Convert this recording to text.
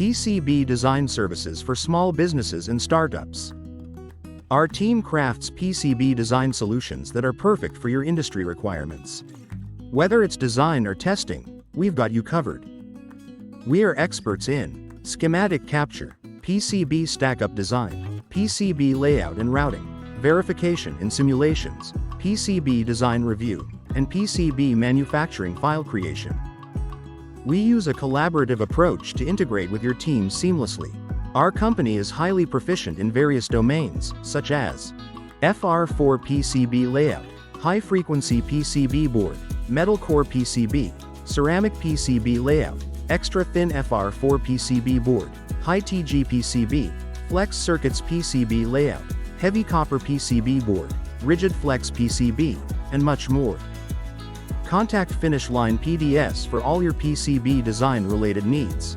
PCB Design services for small businesses and startups. Our team crafts PCB design solutions that are perfect for your industry requirements. Whether it's design or testing, we've got you covered. We are experts in Schematic Capture, PCB Stackup Design, PCB Layout and Routing, Verification and Simulations, PCB Design Review, and PCB Manufacturing File Creation. We use a collaborative approach to integrate with your team seamlessly. Our company is highly proficient in various domains, such as FR4 PCB layout, high-frequency PCB board, metal core PCB, ceramic PCB layout, extra-thin FR4 PCB board, high-TG PCB, flex circuits PCB layout, heavy copper PCB board, rigid flex PCB, and much more. Contact Finish Line PDS for all your PCB design-related needs.